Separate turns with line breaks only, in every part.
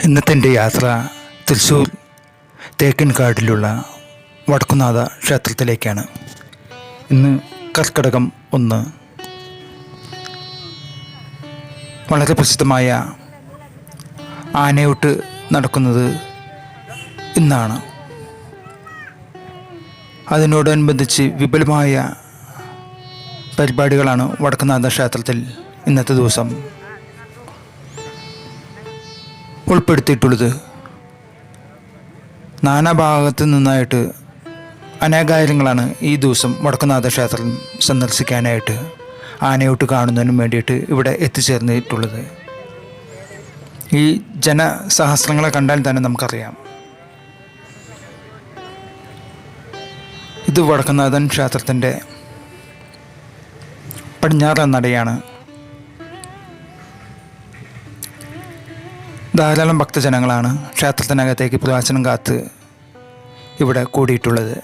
ഇന്നത്തെ എൻ്റെ യാത്ര തൃശ്ശൂർ തേക്കിൻകാടിലുള്ള വടക്കുംനാഥ ക്ഷേത്രത്തിലേക്കാണ്. ഇന്ന് കർക്കിടകം 1. വളരെ പ്രസിദ്ധമായ ആനയൂട്ട് നടക്കുന്നത് ഇന്നാണ്. അതിനോടനുബന്ധിച്ച് വിപുലമായ പരിപാടികളാണ് വടക്കുംനാഥ ക്ഷേത്രത്തിൽ ഇന്നത്തെ ദിവസം ഉൾപ്പെടുത്തിയിട്ടുള്ളത്. നാനാഭാഗത്തു നിന്നായിട്ട് അനേകായിരങ്ങളാണ് ഈ ദിവസം വടക്കുംനാഥ ക്ഷേത്രം സന്ദർശിക്കാനായിട്ട് ആനയൂട്ട് കാണുന്നതിനും വേണ്ടിയിട്ട് ഇവിടെ എത്തിച്ചേർന്നിട്ടുള്ളത്. ഈ ജനസഹസ്രങ്ങളെ കണ്ടാൽ തന്നെ നമുക്കറിയാം ഇത് വടക്കുംനാഥൻ ക്ഷേത്രത്തിൻ്റെ പടിഞ്ഞാറൻ നടയാണ്. ധാരാളം ഭക്തജനങ്ങളാണ് ക്ഷേത്രത്തിനകത്തേക്ക് പ്രവേശനം കാത്ത് ഇവിടെ കൂടിയിട്ടുള്ളത്.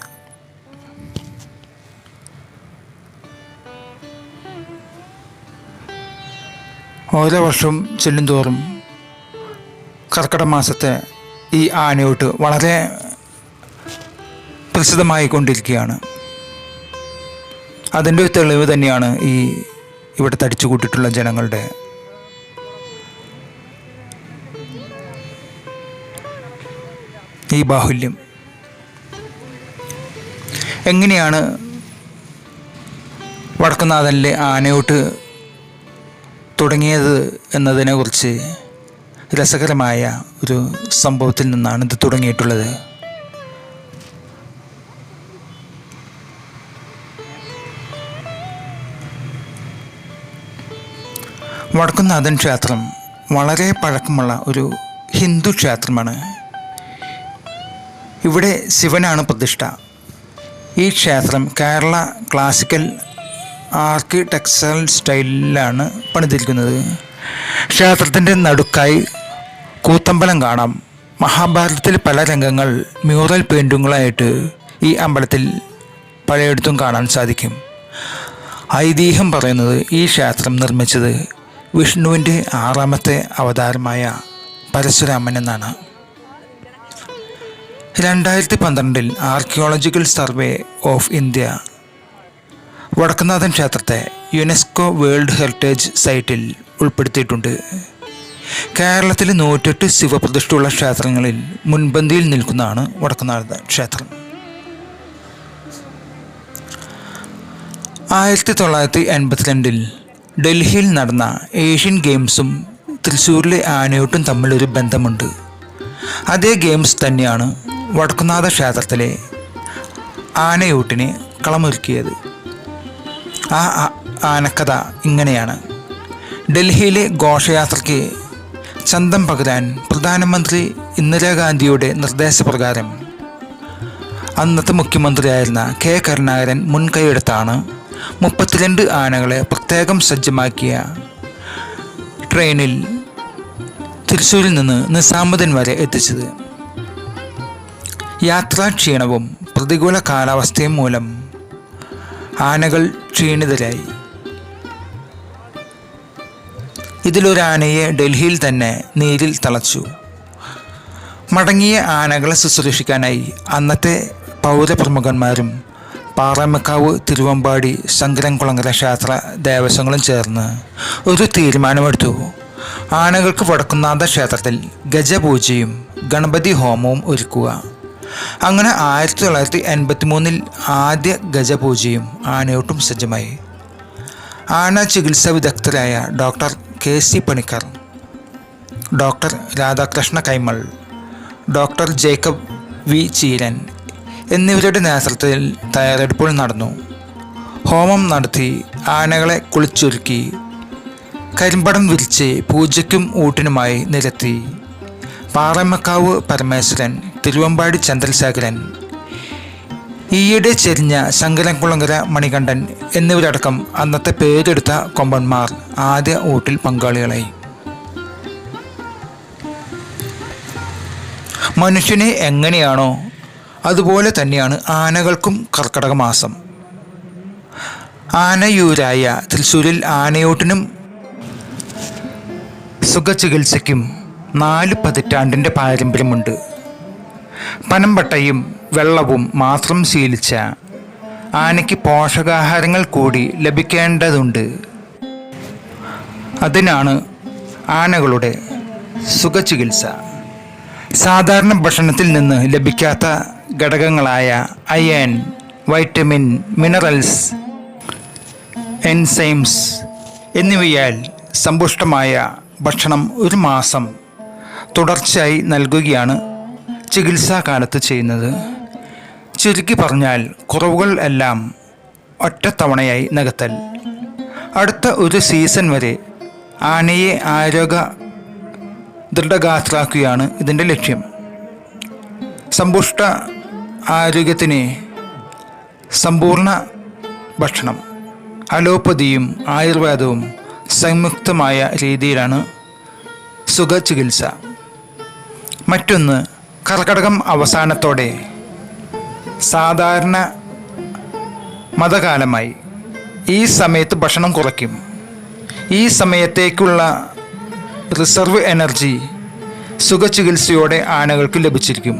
ഓരോ വർഷവും ചെല്ലുന്തോറും കർക്കിടക മാസത്തെ ഈ ആനയൂട്ട് വളരെ പ്രസിദ്ധമായി കൊണ്ടിരിക്കുകയാണ്. അതിൻ്റെ ഒരു തെളിവ് തന്നെയാണ് ഇവിടെ തടിച്ചു കൂട്ടിയിട്ടുള്ള ജനങ്ങളുടെ ഈ ബാഹുല്യം. എങ്ങനെയാണ് വടക്കുംനാഥനിലെ ആനയൂട്ട് തുടങ്ങിയത് എന്നതിനെക്കുറിച്ച് രസകരമായ ഒരു സംഭവത്തിൽ നിന്നാണ് ഇത് തുടങ്ങിയിട്ടുള്ളത്. വടക്കുംനാഥൻ ക്ഷേത്രം വളരെ പഴക്കമുള്ള ഒരു ഹിന്ദു ക്ഷേത്രമാണ്. ഇവിടെ ശിവനാണ് പ്രതിഷ്ഠ. ഈ ക്ഷേത്രം കേരള ക്ലാസിക്കൽ ആർക്കിടെക്ചറൽ സ്റ്റൈലിലാണ് പണിതിരിക്കുന്നത്. ക്ഷേത്രത്തിൻ്റെ നടുക്കായി കൂത്തമ്പലം കാണാം. മഹാഭാരതത്തിൽ പല രംഗങ്ങൾ മ്യൂറൽ പെയിൻറ്റിങ്ങുകളായിട്ട് ഈ അമ്പലത്തിൽ പലയിടത്തും കാണാൻ സാധിക്കും. ഐതിഹ്യം പറയുന്നത് ഈ ക്ഷേത്രം നിർമ്മിച്ചത് വിഷ്ണുവിൻ്റെ 6ാമത്തെ അവതാരമായ പരശുരാമൻ എന്നാണ്. 2012 archaeological survey of India Vadakkumnathan ക്ഷേത്രത്തെ യുനെസ്കോ വേൾഡ് ഹെറിറ്റേജ് സൈറ്റിൽ ഉൾപ്പെടുത്തിയിട്ടുണ്ട്. കേരളത്തിലെ 108 ശിവപ്രതിഷ്ഠയുള്ള ക്ഷേത്രങ്ങളിൽ മുൻപന്തിയിൽ നിൽക്കുന്നതാണ് വടക്കുംനാഥ ക്ഷേത്രം. 1982 ഡൽഹിയിൽ നടന്ന ഏഷ്യൻ ഗെയിംസും തൃശ്ശൂരിലെ ആനയൂട്ടും തമ്മിലൊരു ബന്ധമുണ്ട്. അതേ ഗെയിംസ് തന്നെയാണ് വടക്കുംനാഥ ക്ഷേത്രത്തിലെ ആനയൂട്ടിനെ കളമൊരുക്കിയത്. ആ ആനക്കഥ ഇങ്ങനെയാണ്. ഡൽഹിയിലെ ഘോഷയാത്രയ്ക്ക് ചന്തം പകരാൻ പ്രധാനമന്ത്രി ഇന്ദിരാഗാന്ധിയുടെ നിർദ്ദേശപ്രകാരം അന്നത്തെ മുഖ്യമന്ത്രിയായിരുന്ന കെ കരുണാകരൻ മുൻകൈയെടുത്താണ് 32 ആനകളെ പ്രത്യേകം സജ്ജമാക്കിയ ട്രെയിനിൽ തൃശ്ശൂരിൽ നിന്ന് നിസാമുദ്ദീൻ വരെ എത്തിച്ചത്. യാത്രാക്ഷീണവും പ്രതികൂല കാലാവസ്ഥയും മൂലം ആനകൾ ക്ഷീണിതരായി. ഇതിലൊരു ആനയെ ഡൽഹിയിൽ തന്നെ നീരിൽ തളച്ചു. മടങ്ങിയ ആനകളെ ശുശ്രൂഷിക്കാനായി അന്നത്തെ പൗരപ്രമുഖന്മാരും പാറമേക്കാവ്, തിരുവമ്പാടി, ശങ്കരൻകുളങ്ങര ക്ഷേത്ര ദേവസ്വങ്ങളും ചേർന്ന് ഒരു തീരുമാനമെടുത്തു. ആനകൾക്ക് വടക്കുംനാഥ ക്ഷേത്രത്തിൽ ഗജപൂജയും ഗണപതി ഹോമവും ഒരുക്കുക. അങ്ങനെ 1983 ആദ്യ ഗജപൂജയും ആനയൂട്ടും സജ്ജമായി. ആന ചികിത്സാ വിദഗ്ധരായ doctor KC Panicker, doctor Radhakrishna Kaimal, doctor Jacob V Cheeran എന്നിവരുടെ നേതൃത്വത്തിൽ തയ്യാറെടുപ്പുകൾ നടന്നു. ഹോമം നടത്തി ആനകളെ കുളിച്ചൊരുക്കി കരിമ്പടം വിരിച്ച് പൂജയ്ക്കും ഊട്ടിനുമായി നിരത്തി. പാറമേക്കാവ് പരമേശ്വരൻ, തിരുവമ്പാടി ചന്ദ്രശേഖരൻ, ഈയിടെ ചെരിഞ്ഞ ശങ്കരൻകുളങ്ങര മണികണ്ഠൻ എന്നിവരടക്കം അന്നത്തെ പേരെടുത്ത കൊമ്പന്മാർ ആദ്യ ഊട്ടിൽ പങ്കാളികളായി. മനുഷ്യനെ എങ്ങനെയാണോ അതുപോലെ തന്നെയാണ് ആനകൾക്കും കർക്കിടക മാസം. ആനയൂരായ തൃശ്ശൂരിൽ ആനയൂട്ടിനും സുഖചികിത്സയ്ക്കും 4 പതിറ്റാണ്ടിൻ്റെ പാരമ്പര്യമുണ്ട്. പനമ്പട്ടയും വെള്ളവും മാത്രം ശീലിച്ച ആനയ്ക്ക് പോഷകാഹാരങ്ങൾ കൂടി ലഭിക്കേണ്ടതുണ്ട്. അതിനാണ് ആനകളുടെ സുഖചികിത്സ. സാധാരണ ഭക്ഷണത്തിൽ നിന്ന് ലഭിക്കാത്ത ഘടകങ്ങളായ അയൺ, വൈറ്റമിൻ, മിനറൽസ്, എൻസൈംസ് എന്നിവയാൽ സമ്പുഷ്ടമായ ഭക്ഷണം 1 മാസം തുടർച്ചയായി നൽകുകയാണ് ചികിത്സാ കാലത്ത് ചെയ്യുന്നത്. ചുരുക്കി പറഞ്ഞാൽ കുറവുകൾ എല്ലാം ഒറ്റത്തവണയായി നികത്തൽ. അടുത്ത ഒരു സീസൺ വരെ ആനയെ ആരോഗ്യ ദൃഢഗാത്രാക്കുകയാണ് ഇതിൻ്റെ ലക്ഷ്യം. സമ്പുഷ്ട ആരോഗ്യത്തിന് സമ്പൂർണ്ണ ഭക്ഷണം, അലോപ്പതിയും ആയുർവേദവും സംയുക്തമായ രീതിയിലാണ് സുഖചികിത്സ. മറ്റൊന്ന്, കർക്കടകം അവസാനത്തോടെ സാധാരണ മതകാലമായി. ഈ സമയത്ത് ഭക്ഷണം കുറയ്ക്കും. ഈ സമയത്തേക്കുള്ള റിസർവ് എനർജി സുഖചികിത്സയോടെ ആനകൾക്ക് ലഭിച്ചിരിക്കും.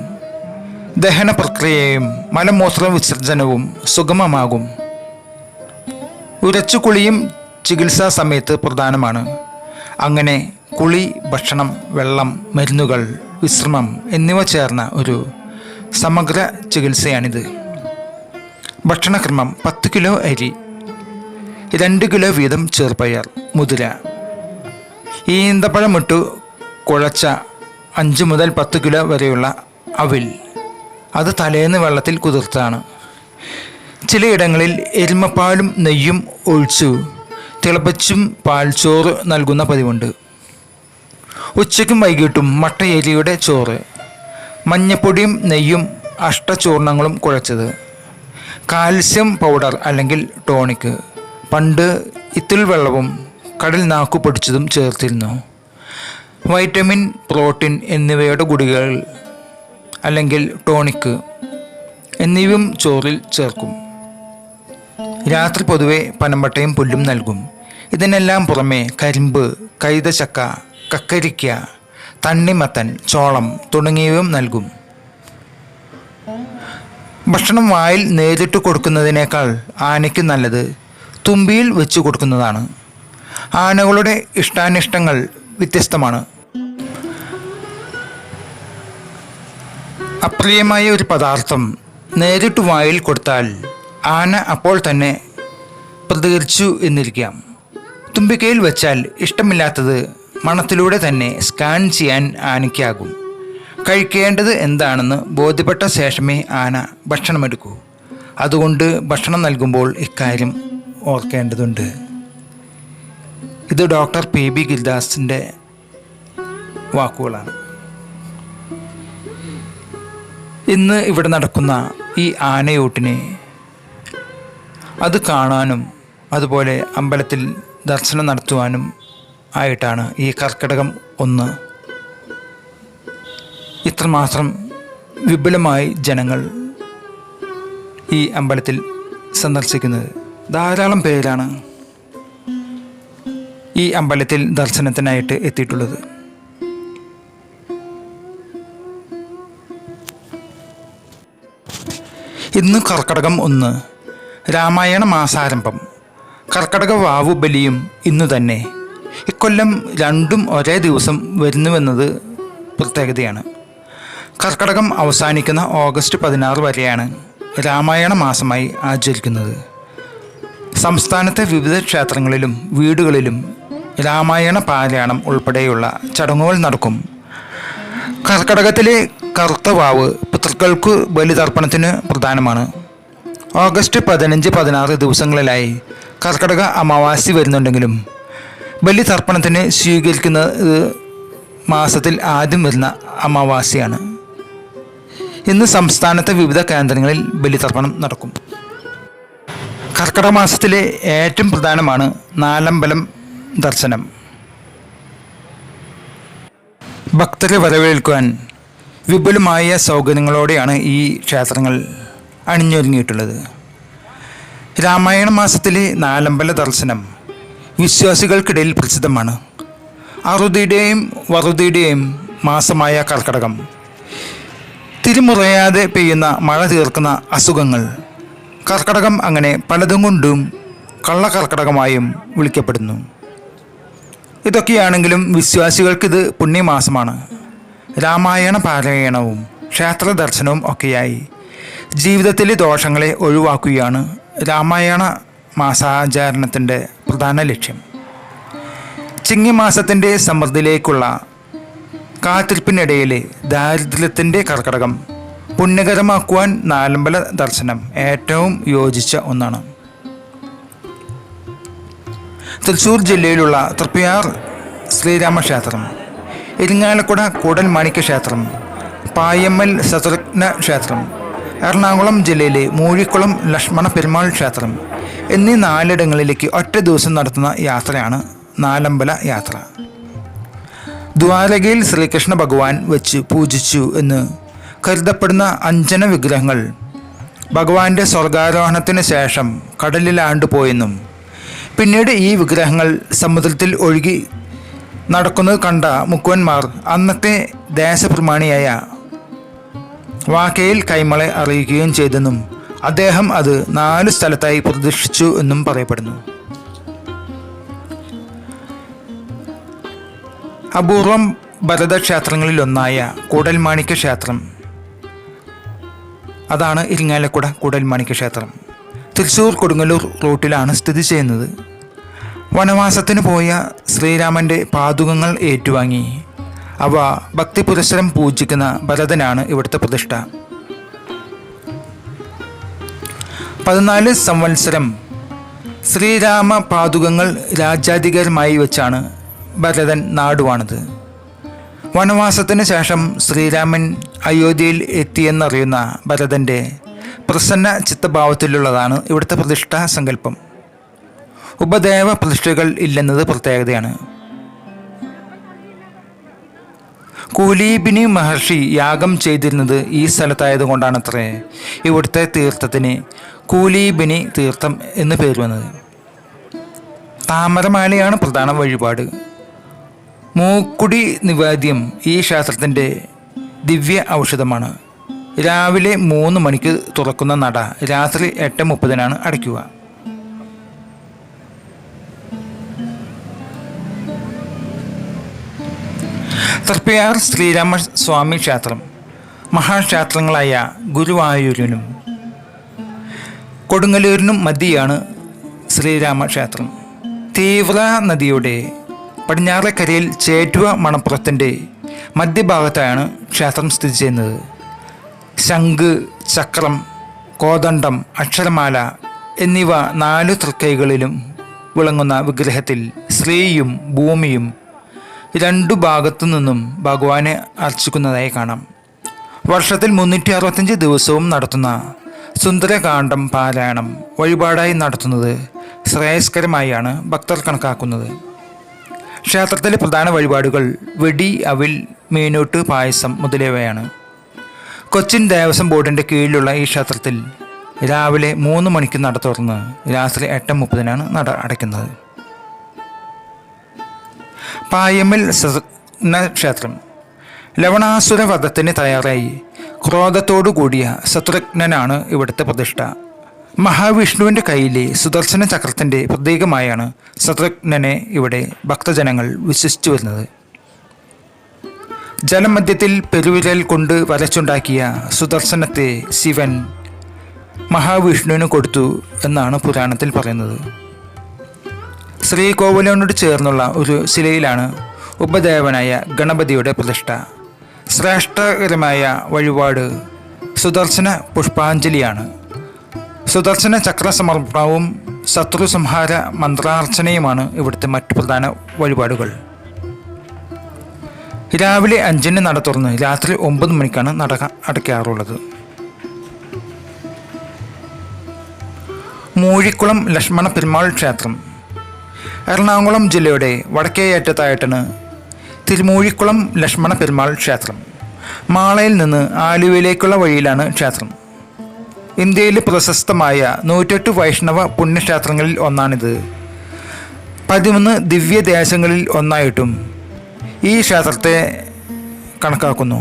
ദഹന പ്രക്രിയയും മലമൂത്ര വിസർജനവും സുഗമമാകും. ഉരച്ചുകുളിയും ചികിത്സാ സമയത്ത് പ്രധാനമാണ്. അങ്ങനെ കുളി, ഭക്ഷണം, വെള്ളം, മരുന്നുകൾ, വിശ്രമം എന്നിവ ചേർന്ന ഒരു സമഗ്ര ചികിത്സയാണിത്. ഭക്ഷണക്രമം: 10 കിലോ അരി, 2 കിലോ വീതം ചെറുപയർ, മുതിര, ഈന്തപ്പഴമിട്ടു കുഴച്ച 5 മുതൽ 10 കിലോ വരെയുള്ള അവിൽ. അത് തലേന്ന് വെള്ളത്തിൽ കുതിർത്താണ്. ചിലയിടങ്ങളിൽ എരുമപ്പാലും നെയ്യും ഒഴിച്ചു തിളപ്പിച്ചും പാൽച്ചോറ് നൽകുന്ന പതിവുണ്ട്. ഉച്ചയ്ക്കും വൈകിട്ടും മട്ടയരിയുടെ ചോറ്, മഞ്ഞപ്പൊടിയും നെയ്യും അഷ്ടചൂർണങ്ങളും കുഴച്ചത്, കാൽസ്യം പൗഡർ അല്ലെങ്കിൽ ടോണിക്. പണ്ട് ഇത്തിൾ വെള്ളവും കടൽ നാക്കു പൊടിച്ചതും ചേർത്തിരുന്നു. വൈറ്റമിൻ, പ്രോട്ടീൻ എന്നിവയുടെ ഗുളികകൾ അല്ലെങ്കിൽ ടോണിക് എന്നിവയും ചോറിൽ ചേർക്കും. രാത്രി പൊതുവെ പനമ്പട്ടയും പുല്ലും നൽകും. ഇതിനെല്ലാം പുറമെ കരിമ്പ്, കൈതച്ചക്ക, കക്കരിക്ക, തണ്ണിമത്തൻ, ചോളം തുടങ്ങിയവയും നൽകും. ഭക്ഷണം വായിൽ നേരിട്ട് കൊടുക്കുന്നതിനേക്കാൾ ആനയ്ക്ക് നല്ലത് തുമ്പിയിൽ വെച്ച് കൊടുക്കുന്നതാണ്. ആനകളുടെ ഇഷ്ടാനിഷ്ടങ്ങൾ വ്യത്യസ്തമാണ്. അപ്രിയമായ ഒരു പദാർത്ഥം നേരിട്ട് വായിൽ കൊടുത്താൽ ആന അപ്പോൾ തന്നെ പ്രതികരിച്ചു എന്നിരിക്കാം. തുമ്പിക്കൈയിൽ വെച്ചാൽ ഇഷ്ടമില്ലാത്തത് മണത്തിലൂടെ തന്നെ സ്കാൻ ചെയ്യാൻ ആനയ്ക്കാകും. കഴിക്കേണ്ടത് എന്താണെന്ന് ബോധ്യപ്പെട്ട ശേഷമേ ആന ഭക്ഷണമെടുക്കൂ. അതുകൊണ്ട് ഭക്ഷണം നൽകുമ്പോൾ ഇക്കാര്യം ഓർക്കേണ്ടതുണ്ട്. ഇത് ഡോക്ടർ PB ഗിരിദാസിൻ്റെ വാക്കുകളാണ്. ഇന്ന് ഇവിടെ നടക്കുന്ന ഈ ആനയൂട്ടിനെ അത് കാണാനും അതുപോലെ അമ്പലത്തിൽ ദർശനം നടത്തുവാനും ആയിട്ടാണ് ഈ കർക്കിടകം 1 ഇത്രമാത്രം വിപുലമായി ജനങ്ങൾ ഈ അമ്പലത്തിൽ സന്ദർശിക്കുന്നത്. ധാരാളം പേരാണ് ഈ അമ്പലത്തിൽ ദർശനത്തിനായിട്ട് എത്തിയിട്ടുള്ളത്. ഇന്ന് കർക്കടകം 1, രാമായണ മാസാരംഭം. കർക്കടക വാവു ബലിയും ഇന്നു തന്നെ. ഇക്കൊല്ലം രണ്ടും ഒരേ ദിവസം വരുന്നുവെന്നത് പ്രത്യേകതയാണ്. കർക്കടകം അവസാനിക്കുന്ന ഓഗസ്റ്റ് 16 വരെയാണ് രാമായണ മാസമായി ആചരിക്കുന്നത്. സംസ്ഥാനത്തെ വിവിധ ക്ഷേത്രങ്ങളിലും വീടുകളിലും രാമായണ പാരായണം ഉൾപ്പെടെയുള്ള ചടങ്ങുകൾ നടക്കും. കർക്കടകത്തിലെ കറുത്ത വാവ് പിതൃക്കൾക്ക് ബലിതർപ്പണത്തിന് പ്രധാനമാണ്. ഓഗസ്റ്റ് 15, 16 ദിവസങ്ങളിലായി കർക്കടക അമാവാസി വരുന്നുണ്ടെങ്കിലും ബലിതർപ്പണത്തിന് സ്വീകരിക്കുന്നത് മാസത്തിൽ ആദ്യം വരുന്ന അമാവാസിയാണ്. ഇന്ന് സംസ്ഥാനത്തെ വിവിധ കേന്ദ്രങ്ങളിൽ ബലിതർപ്പണം നടക്കും. കർക്കടക മാസത്തിലെ ഏറ്റവും പ്രധാനമാണ് നാലമ്പലം ദർശനം. ഭക്തരെ വരവേൽക്കുവാൻ വിപുലമായ സൗകര്യങ്ങളോടെയാണ് ഈ ക്ഷേത്രങ്ങൾ അണിഞ്ഞൊരുങ്ങിയിട്ടുള്ളത്. രാമായണ മാസത്തിലെ നാലമ്പല ദർശനം വിശ്വാസികൾക്കിടയിൽ പ്രസിദ്ധമാണ്. അറുതിയുടെയും വറുതിയുടെയും മാസമായ കർക്കടകം. തിരിമുറയാതെ പെയ്യുന്ന മഴ തീർക്കുന്ന അസുഖങ്ങൾ. കർക്കടകം അങ്ങനെ പലതും കൊണ്ടും കള്ളക്കർക്കടകമായും വിളിക്കപ്പെടുന്നു. ഇതൊക്കെയാണെങ്കിലും വിശ്വാസികൾക്കിത് പുണ്യമാസമാണ്. രാമായണ പാരായണവും ക്ഷേത്ര ദർശനവും ഒക്കെയായി ജീവിതത്തിലെ ദോഷങ്ങളെ ഒഴിവാക്കുകയാണ് രാമായണ മാസാചരണത്തിൻ്റെ പ്രധാന ലക്ഷ്യം. ചിങ്ങമാസത്തിൻ്റെ സമൃദ്ധിയിലേക്കുള്ള കാത്തിരിപ്പിനിടയിലെ ദാരിദ്ര്യത്തിൻ്റെ കർക്കടകം പുണ്യകരമാക്കുവാൻ നാലമ്പല ദർശനം ഏറ്റവും യോജിച്ച ഒന്നാണ്. തൃശ്ശൂർ ജില്ലയിലുള്ള തൃപ്പയാർ ശ്രീരാമക്ഷേത്രം, ഇരിങ്ങാലക്കുട കൂടൽമാണിക്യ ക്ഷേത്രം, പായമ്മൽ ശത്രുഘ്ന ക്ഷേത്രം, എറണാകുളം ജില്ലയിലെ മൂഴിക്കുളം ലക്ഷ്മണ പെരുമാൾ ക്ഷേത്രം എന്നീ 4 ഇടങ്ങളിലേക്ക് ഒറ്റ ദിവസം നടത്തുന്ന യാത്രയാണ് നാലമ്പല യാത്ര. ദ്വാരകയിൽ ശ്രീകൃഷ്ണ ഭഗവാൻ വെച്ച് പൂജിച്ചു എന്ന് കരുതപ്പെടുന്ന അഞ്ജന വിഗ്രഹങ്ങൾ ഭഗവാന്റെ സ്വർഗാരോഹണത്തിന് ശേഷം കടലിലാണ്ടുപോയെന്നും പിന്നീട് ഈ വിഗ്രഹങ്ങൾ സമുദ്രത്തിൽ ഒഴുകി നടക്കുന്നത് കണ്ട മുക്കുവന്മാർ അന്നത്തെ ദേശപ്രമാണിയായ വാക്കയിൽ കൈമളെ അറിയിക്കുകയും ചെയ്തെന്നും അദ്ദേഹം അത് 4 സ്ഥലത്തായി പ്രതിഷ്ഠിച്ചു എന്നും പറയപ്പെടുന്നു. അപൂർവം ഭരതക്ഷേത്രങ്ങളിലൊന്നായ കൂടൽമാണിക്യ ക്ഷേത്രം, അതാണ് ഇരിങ്ങാലക്കുട കൂടൽമാണിക്യ ക്ഷേത്രം. തൃശ്ശൂർ കൊടുങ്ങല്ലൂർ റൂട്ടിലാണ് സ്ഥിതി ചെയ്യുന്നത്. വനവാസത്തിന് പോയ ശ്രീരാമൻ്റെ പാദുകങ്ങൾ ഏറ്റുവാങ്ങി അവ ഭക്തി പുരസ്സരം പൂജിക്കുന്ന ഭരതനാണ് ഇവിടുത്തെ പ്രതിഷ്ഠ. 14 സംവത്സരം ശ്രീരാമ പാദുകങ്ങൾ രാജ്യാധികാരമായി വെച്ചാണ് ഭരതൻ നാടുവാണത്. വനവാസത്തിന് ശേഷം ശ്രീരാമൻ അയോധ്യയിൽ എത്തിയെന്നറിയുന്ന ഭരതൻ്റെ പ്രസന്ന ചിത്തഭാവത്തിലുള്ളതാണ് ഇവിടുത്തെ പ്രതിഷ്ഠാ സങ്കല്പം. ഉപദേവ പ്രതിഷ്ഠകൾ ഇല്ലെന്നത് പ്രത്യേകതയാണ്. കൂലീബിനി മഹർഷി യാഗം ചെയ്തിരുന്നത് ഈ സ്ഥലത്തായതുകൊണ്ടാണത്രേ ഇവിടുത്തെ തീർത്ഥത്തിന് കൂലീബിനി തീർത്ഥം എന്ന് പേര് വന്നത്. താമരമാലയാണ് പ്രധാന വഴിപാട്. മൂക്കുടി നിവേദ്യം ഈ ക്ഷേത്രത്തിൻ്റെ ദിവ്യ ഔഷധമാണ്. രാവിലെ 3 മണിക്ക് തുറക്കുന്ന നട രാത്രി 8:30 അടയ്ക്കുക. തൃപ്പയാർ ശ്രീരാമസ്വാമി ക്ഷേത്രം മഹാക്ഷേത്രങ്ങളായ ഗുരുവായൂരിനും കൊടുങ്ങല്ലൂരിനും മധ്യയാണ് ശ്രീരാമക്ഷേത്രം. തീവ്ര നദിയുടെ പടിഞ്ഞാറേക്കരയിൽ ചേറ്റുവ മണപ്പുറത്തിൻ്റെ മധ്യഭാഗത്തായാണ് ക്ഷേത്രം സ്ഥിതി ചെയ്യുന്നത്. ശംഖ്, ചക്രം, കോദണ്ഡം, അക്ഷരമാല എന്നിവ 4 തൃക്കൈകളിലും വിളങ്ങുന്ന വിഗ്രഹത്തിൽ ശ്രീയും ഭൂമിയും 2 ഭാഗത്തു നിന്നും ഭഗവാനെ അർച്ചിക്കുന്നതായി കാണാം. വർഷത്തിൽ 365 ദിവസവും നടത്തുന്ന സുന്ദരകാന്ഡം പാരായണം വഴിപാടായി നടത്തുന്നത് ശ്രേയസ്കരമായാണ് ഭക്തർ കണക്കാക്കുന്നത്. ക്ഷേത്രത്തിലെ പ്രധാന വഴിപാടുകൾ വെടി, അവിൽ, മീനൂട്ട്, പായസം മുതലിയവയാണ്. കൊച്ചിൻ ദേവസ്വം ബോർഡിൻ്റെ കീഴിലുള്ള ഈ ക്ഷേത്രത്തിൽ രാവിലെ 3 മണിക്ക് നട തുറന്ന് രാത്രി 8:30 നട അടയ്ക്കുന്നത്. പായമ്മൽ ക്ഷേത്രം ലവണാസുര വധത്തിന് തയ്യാറായി ക്രോധത്തോടു കൂടിയ ശത്രുഘ്നനാണ് ഇവിടുത്തെ പ്രതിഷ്ഠ. മഹാവിഷ്ണുവിൻ്റെ കയ്യിലെ സുദർശന ചക്രത്തിൻ്റെ പ്രതീകമായാണ് ശത്രുഘ്നനെ ഇവിടെ ഭക്തജനങ്ങൾ വിശ്വസിച്ചു വരുന്നത്. ജലമധ്യത്തിൽ പെരുവിരൽ കൊണ്ട് വരച്ചുണ്ടാക്കിയ സുദർശനത്തെ ശിവൻ മഹാവിഷ്ണുവിന് കൊടുത്തു എന്നാണ് പുരാണത്തിൽ പറയുന്നത്. ശ്രീകോവിലിനോട് ചേർന്നുള്ള ഒരു ശിലയിലാണ് ഉപദേവനായ ഗണപതിയുടെ പ്രതിഷ്ഠ. ശ്രേഷ്ഠകരമായ വഴിപാട് സുദർശന പുഷ്പാഞ്ജലിയാണ്. സുദർശന ചക്ര സമർപ്പണവും ശത്രു സംഹാര മന്ത്രാർച്ചനയുമാണ് ഇവിടുത്തെ മറ്റു പ്രധാന വഴിപാടുകൾ. രാവിലെ 5 നട തുറന്ന് രാത്രി 9 മണിക്കാണ് നട അടയ്ക്കാറുള്ളത്. മൂഴിക്കുളം ലക്ഷ്മണ പെരുമാൾ ക്ഷേത്രം എറണാകുളം ജില്ലയുടെ വടക്കേയറ്റത്തായിട്ടാണ് തിരുമൂഴിക്കുളം ലക്ഷ്മണ പെരുമാൾ ക്ഷേത്രം. മാളയിൽ നിന്ന് ആലുവയിലേക്കുള്ള വഴിയിലാണ് ക്ഷേത്രം. ഇന്ത്യയിലെ പ്രശസ്തമായ 108 വൈഷ്ണവ പുണ്യക്ഷേത്രങ്ങളിൽ ഒന്നാണിത്. 13 ദിവ്യദേശങ്ങളിൽ ഒന്നായിട്ടും ഈ ക്ഷേത്രത്തെ കണക്കാക്കുന്നു.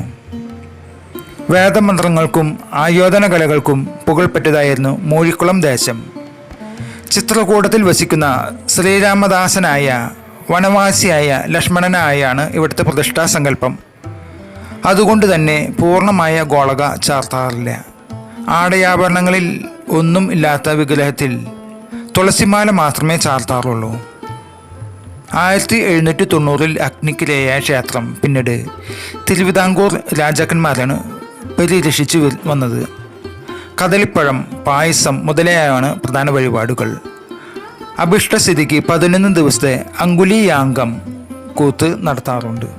വേദമന്ത്രങ്ങൾക്കും ആയോധന കലകൾക്കും പുകൾപ്പെട്ടതായിരുന്നു മൂഴിക്കുളം ദേശം. ചിത്രകൂടത്തിൽ വസിക്കുന്ന ശ്രീരാമദാസനായ വനവാസിയായ ലക്ഷ്മണനായാണ് ഇവിടുത്തെ പ്രതിഷ്ഠാ സങ്കല്പം. അതുകൊണ്ട് തന്നെ പൂർണ്ണമായ ഗോളക ചാർത്താറില്ല. ആടയാഭരണങ്ങളിൽ ഒന്നും ഇല്ലാത്ത വിഗ്രഹത്തിൽ തുളസിമാല മാത്രമേ ചാർത്താറുള്ളൂ. 1790 അഗ്നിക്കിരയായ ക്ഷേത്രം പിന്നീട് തിരുവിതാംകൂർ രാജാക്കന്മാരാണ് പരിരക്ഷിച്ചു വന്നത്. കദളിപ്പഴം, പായസം മുതലായാണ് പ്രധാന വഴിപാടുകൾ. അഭിഷ്ടസ്ഥിതിക്ക് 11 ദിവസത്തെ അങ്കുലിയാങ്കം കൂത്ത് നടത്താറുണ്ട്.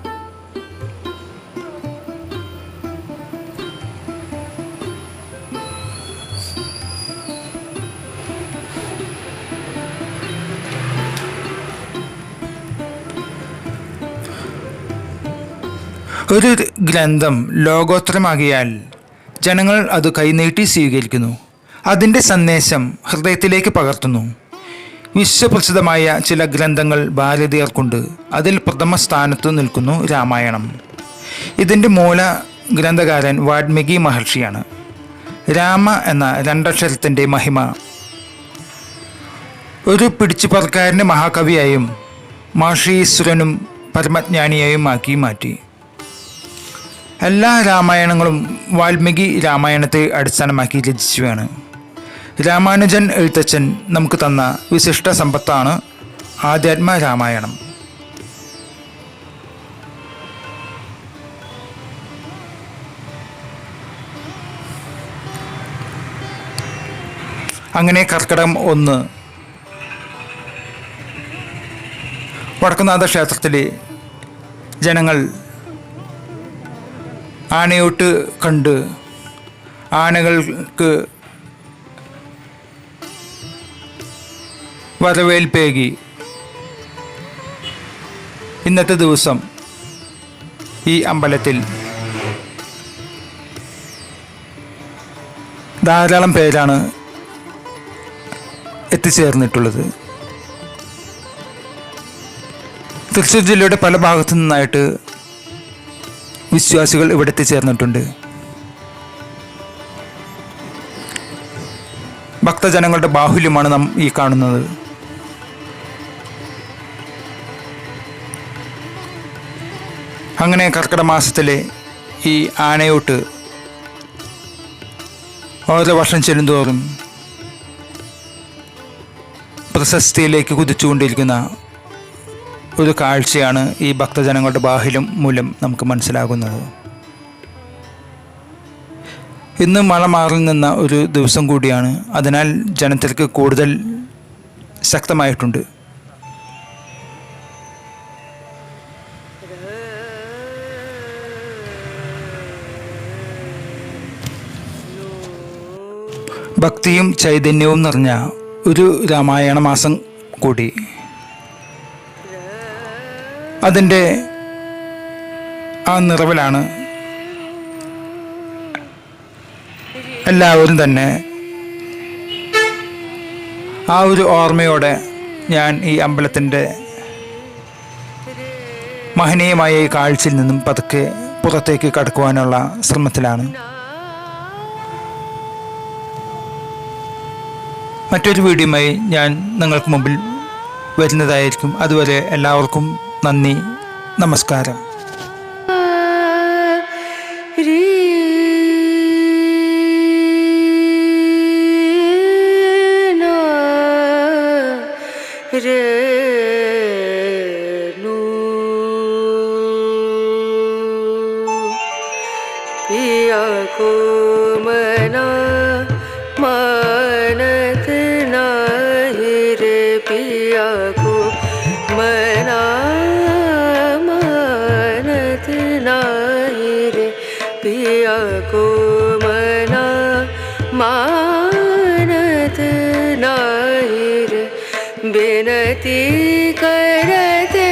ഒരു ഗ്രന്ഥം ലോകോത്തരമാകിയാൽ ജനങ്ങൾ അത് കൈനീട്ടി സ്വീകരിക്കുന്നു. അതിൻ്റെ സന്ദേശം ഹൃദയത്തിലേക്ക് പകർത്തുന്നു. വിശ്വപ്രസിദ്ധമായ ചില ഗ്രന്ഥങ്ങൾ ഭാരതീയർക്കുണ്ട്. അതിൽ പ്രഥമ സ്ഥാനത്ത് നിൽക്കുന്നു രാമായണം. ഇതിൻ്റെ മൂല ഗ്രന്ഥകാരൻ വാൽമീകി മഹർഷിയാണ്. രാമ എന്ന രണ്ടക്ഷരത്തിൻ്റെ മഹിമ ഒരു പിടിച്ചുപറക്കാരൻ്റെ മഹാകവിയായും മഹർഷീശ്വരനും പരമജ്ഞാനിയായും ആക്കി മാറ്റി. എല്ലാ രാമായണങ്ങളും വാൽമീകി രാമായണത്തെ അടിസ്ഥാനമാക്കി രചിച്ചവയാണ്. രാമാനുജൻ എഴുത്തച്ഛൻ നമുക്ക് തന്ന വിശിഷ്ട സമ്പത്താണ് ആധ്യാത്മ രാമായണം. അങ്ങനെ കർക്കിടകം 1 വടക്കുംനാഥ ക്ഷേത്രത്തിലെ ജനങ്ങൾ ആനയോട്ട് കണ്ട് ആനകൾക്ക് വരവേൽപ്പേകി ഇന്നത്തെ ദിവസം ഈ അമ്പലത്തിൽ ധാരാളം പേരാണ് എത്തിച്ചേർന്നിട്ടുള്ളത്. തൃശ്ശൂർ ജില്ലയുടെ പല ഭാഗത്തു നിന്നായിട്ട് വിശ്വാസികൾ ഇവിടെ എത്തിച്ചേർന്നിട്ടുണ്ട്. ഭക്തജനങ്ങളുടെ ബാഹുല്യമാണ് നാം ഈ കാണുന്നത്. അങ്ങനെ കർക്കിടക മാസത്തിലെ ഈ ആനയോട്ട് ഓരോ വർഷം ചെല്ലുന്തോറും പ്രശസ്തിയിലേക്ക് കുതിച്ചുകൊണ്ടിരിക്കുന്ന ഒരു കാഴ്ചയാണ് ഈ ഭക്തജനങ്ങളുടെ ബാഹുല്യം മൂലം നമുക്ക് മനസ്സിലാകുന്നത്. ഇന്ന് മഴ മാറി നിന്ന ഒരു ദിവസം കൂടിയാണ്. അതിനാൽ ജനത്തിരക്ക് കൂടുതൽ ശക്തമായിട്ടുണ്ട്. ഭക്തിയും ചൈതന്യവും നിറഞ്ഞ ഒരു രാമായണ മാസം കൂടി. അതിൻ്റെ ആ നിറവിലാണ് എല്ലാവരും തന്നെ. ആ ഒരു ഓർമ്മയോടെ ഞാൻ ഈ അമ്പലത്തിൻ്റെ മഹനീയമായ ഈ കാഴ്ചയിൽ നിന്നും പതുക്കെ പുറത്തേക്ക് കടക്കുവാനുള്ള ശ്രമത്തിലാണ്. മറ്റൊരു വീഡിയോയുമായി ഞാൻ നിങ്ങൾക്ക് മുമ്പിൽ വരുന്നതായിരിക്കും. അതുവരെ എല്ലാവർക്കും നന്ദി, നമസ്കാരം.
पिया को मना मानत नाही रे, पिया को मना मानत नाही रे, पिया को मना मानत नाही रे, बिनती करते